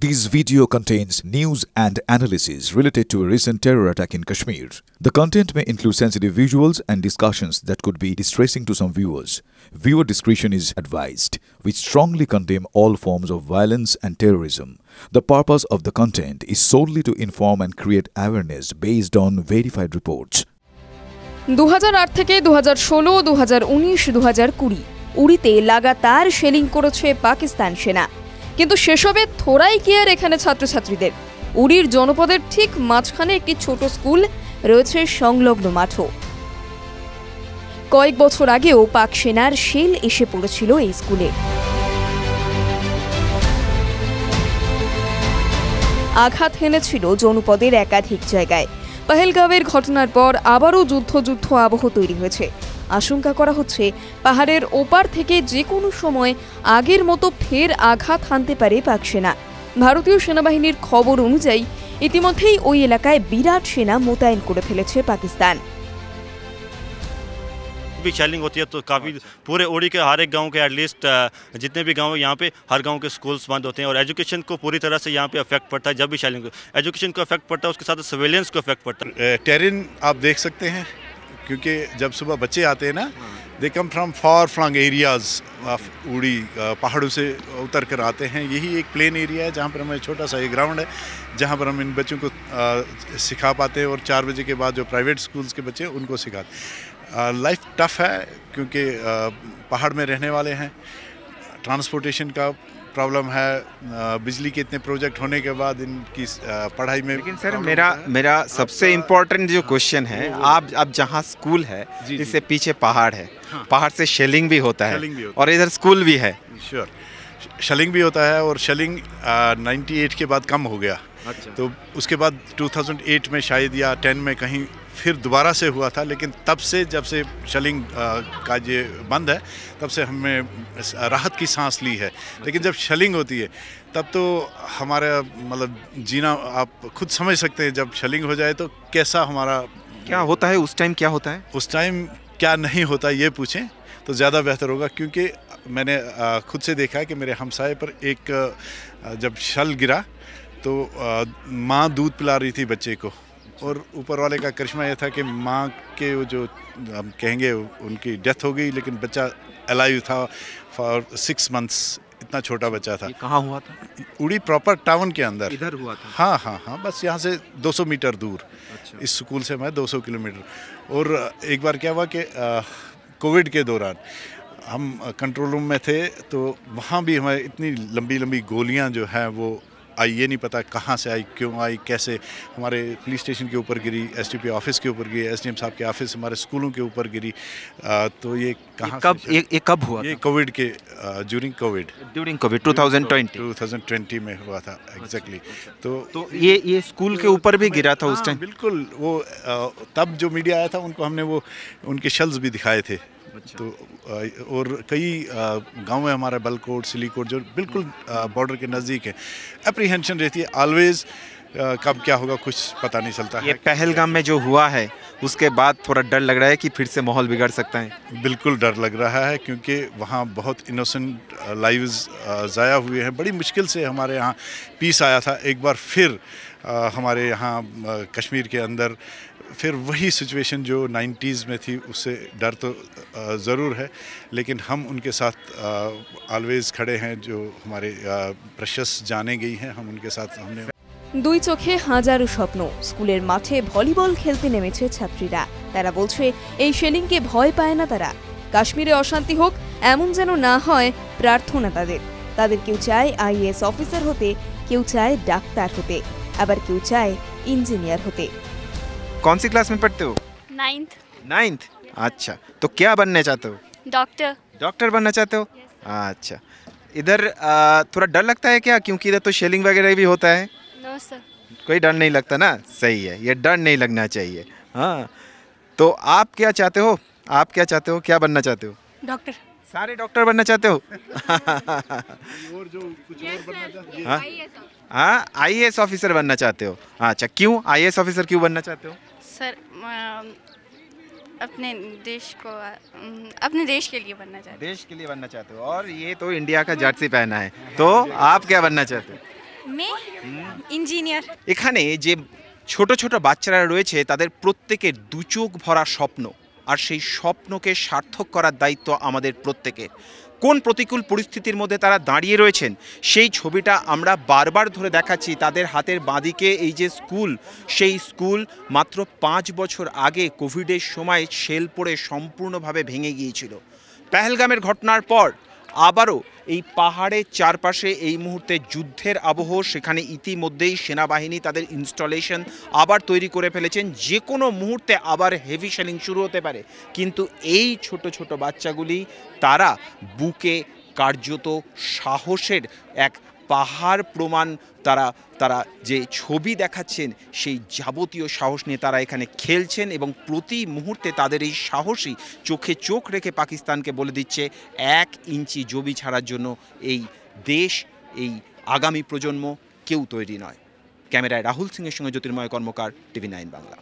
This video contains news and analysis related to a recent terror attack in Kashmir. The content may include sensitive visuals and discussions that could be distressing to some viewers. Viewer discretion is advised. We strongly condemn all forms of violence and terrorism. The purpose of the content is solely to inform and create awareness based on verified reports. 2008 থেকে 2016, 2019, 2020 উড়িতে লাগাতার shelling করেছে পাকিস্তান সেনা। কিন্তু সেসবে থোড়াই care এখানে ছাত্রছাত্রীদের। উড়ির জনপদের ঠিক মাঝখানে একটি ছোট স্কুল রয়েছে, সংলগ্ন মাঠও। কয়েক বছর আগেও পাক সেনার শেল এসে পড়েছিল এই স্কুলে। আঘাত হেনেছিল জনপদের একাধিক জায়গায়। পহেলগাঁওয়ের ঘটনার পর আবারও যুদ্ধ আবহ তৈরি হয়েছে। আশঙ্কা করা হচ্ছে পাহাড়ের ওপার থেকে যে কোনো সময় আগের মতো ফের আঘাত হানতে পারে পাক সেনা। ভারতীয় সেনাবাহিনীর খবর অনুযায়ী ইতিমধ্যেই ওই এলাকায় বিরাট সেনা মোতায়েন করে ফেলেছে পাকিস্তান। भी शेलिंग होती है तो काफ़ी पूरे उड़ी के हर एक गांव के एटलीस्ट जितने भी गांव हैं यहाँ पे हर गांव के स्कूल्स बंद होते हैं और एजुकेशन को पूरी तरह से यहाँ पे अफेक्ट पड़ता है। जब भी शेलिंग एजुकेशन को अफेक्ट पड़ता है उसके साथ सर्वेलेंस को अफेक्ट पड़ता है। टेरेन आप देख सकते हैं क्योंकि जब सुबह बच्चे आते हैं ना, they come from far flung areas of Uri, पहाड़ों से उतर कर आते हैं। यही एक प्लेन एरिया है जहाँ पर हमें छोटा सा एक ग्राउंड है जहाँ पर हम इन बच्चों को सिखा पाते हैं और 4 बजे के बाद जो प्राइवेट स्कूल्स के बच्चे हैं उनको सिखाते। लाइफ टफ है क्योंकि पहाड़ में रहने वाले हैं, ट्रांसपोर्टेशन का प्रॉब्लम है, बिजली के इतने प्रोजेक्ट होने के बाद इनकी पढ़ाई में। लेकिन सर मेरा सबसे इम्पोर्टेंट जो क्वेश्चन है, आप अब जहाँ स्कूल है इससे पीछे पहाड़ है, हाँ। पहाड़ से शेलिंग भी होता है और इधर स्कूल भी है। श्योर, शेलिंग भी होता है और शेलिंग 98 के बाद कम हो गया। अच्छा। तो उसके बाद 2008 में शायद या 10 में कहीं फिर दोबारा से हुआ था, लेकिन तब से जब से शेलिंग का ये बंद है तब से हमने राहत की सांस ली है। लेकिन जब शेलिंग होती है तब तो हमारा मतलब जीना आप खुद समझ सकते हैं। जब शेलिंग हो जाए तो कैसा हमारा क्या होता है, उस टाइम क्या होता है, उस टाइम क्या नहीं होता ये पूछें तो ज़्यादा बेहतर होगा। क्योंकि मैंने खुद से देखा है कि मेरे हमसाये पर एक जब शल गिरा तो माँ दूध पिला रही थी बच्चे को और ऊपर वाले का करिश्मा यह था कि माँ के जो हम कहेंगे उनकी डेथ हो गई, लेकिन बच्चा अलाइव था फॉर 6 मंथ्स। इतना छोटा बच्चा था। कहाँ हुआ था? उड़ी प्रॉपर टाउन के अंदर इधर हुआ था। हाँ, बस यहाँ से 200 मीटर दूर। अच्छा। इस स्कूल से मैं 200 किलोमीटर। और एक बार क्या हुआ कि कोविड के दौरान हम कंट्रोल रूम में थे तो वहाँ भी हमें इतनी लंबी गोलियाँ जो हैं वो आई, ये नहीं पता कहाँ से आई, क्यों आई, कैसे। हमारे पुलिस स्टेशन के ऊपर गिरी, एसडीपी ऑफिस के ऊपर गिरी, एसडीएम साहब के ऑफिस, हमारे स्कूलों के ऊपर गिरी। तो ये कहाँ कब हुआ? ये कोविड के ड्यूरिंग कोविड 2020 में हुआ था एग्जैक्टली। तो ये स्कूल के ऊपर भी गिरा था उस टाइम? बिल्कुल। वो तब जो मीडिया आया था उनको हमने वो उनके शेल्स भी दिखाए थे। अच्छा। तो और कई गांव में हमारा बलकोट, सिलीकोट जो बिल्कुल बॉर्डर के नज़दीक है। अप्रीहेंशन रहती है ऑलवेज, कब क्या होगा कुछ पता नहीं चलता है। ये पहलगाम में जो हुआ है उसके बाद थोड़ा डर लग रहा है कि फिर से माहौल बिगड़ सकता है? बिल्कुल डर लग रहा है क्योंकि वहाँ बहुत इनोसेंट लाइव्स ज़ाया हुए हैं। बड़ी मुश्किल से हमारे यहाँ पीस आया था। एक बार फिर हमारे यहाँ कश्मीर के अंदर फिर वही सिचुएशन जो 90s में थी, उससे डर तो ज़रूर है, लेकिन हम उनके साथ ऑलवेज खड़े हैं। जो हमारे प्रेशियस जाने गई हैं, हम उनके साथ हमने। দুই চোখে হাজারো স্বপ্ন। স্কুলের মাঠে ভলিবল খেলতে নেমেছে ছাত্রীরা। তারা বলছে এই শেলিংকে ভয় পায় না তারা। কাশ্মীরে অশান্তি হোক এমন যেন না হয় প্রার্থনা তাদের কেউ চায় আইএএস অফিসার হতে, কেউ চায় ডাক্তার হতে, আবার কেউ চায় ইঞ্জিনিয়ার হতে। कौन सी क्लास में पढ़ते हो? 9th। अच्छा, तो क्या बनना चाहते हो? डॉक्टर बनना चाहते हो? अच्छा, इधर थोड़ा डर लगता है क्या, क्योंकि इधर तो शेलिंग वगैरह भी होता है? नो सर, कोई डर नहीं लगता ना? सही है, ये डर नहीं लगना चाहिए। हाँ, तो आप क्या चाहते हो? क्या बनना चाहते हो? डॉक्टर। सारे डॉक्टर बनना चाहते हो? और जो कुछ और बनना चाहते हो? हाँ, आईएएस ऑफिसर बनना चाहते हो? अच्छा, क्यों आईएएस ऑफिसर क्यों बनना चाहते हो? सर अपने देश के लिए बनना चाहते हो। देश के लिए बनना चाहते हो। और ये तो इंडिया का जर्सी पहना है, तो आप क्या बनना चाहते हो? मैं इंजीनियर। এখানে যে ছোট ছোট বাচ্চারা রয়েছে তাদের প্রত্যেকের দু চোখ ভরা স্বপ্ন, আর সেই স্বপ্নকে সার্থক করার দায়িত্ব আমাদের প্রত্যেকের। কোন প্রতিকূল পরিস্থিতির মধ্যে তারা দাঁড়িয়ে রয়েছেন সেই ছবিটা আমরা বারবার ধরে দেখাচ্ছি। তাদের হাতের বাঁদিকে এই যে স্কুল, সেই স্কুল মাত্র 5 বছর আগে কোভিডের সময় শেল পড়ে সম্পূর্ণভাবে ভেঙে গিয়েছিল। পেহেলগামের ঘটনার পর আবারও এই পাহাড়ের চারপাশে এই মুহূর্তে যুদ্ধের আবহ। সেখানে ইতিমধ্যেই সেনাবাহিনী তাদের ইনস্টলেশন আবার তৈরি করে ফেলেছেন। যে কোনো মুহূর্তে আবার হেভি শেলিং শুরু হতে পারে, কিন্তু এই ছোট ছোট বাচ্চাগুলি তারা বুকে কার্যত সাহসের এক পাহাড় প্রমাণ তারা যে ছবি দেখাচ্ছেন সেই যাবতীয় সাহস নিয়ে তারা এখানে খেলছেন, এবং প্রতি মুহূর্তে তাদের এই সাহসী চোখে চোখ রেখে পাকিস্তানকে বলে দিচ্ছে 1 ইঞ্চি জমি ছাড়ার জন্য এই দেশ, এই আগামী প্রজন্ম কেউ তৈরি নয়। ক্যামেরায় রাহুল সিংয়ের সঙ্গে জ্যোতির্ময় কর্মকার, TV9 বাংলা।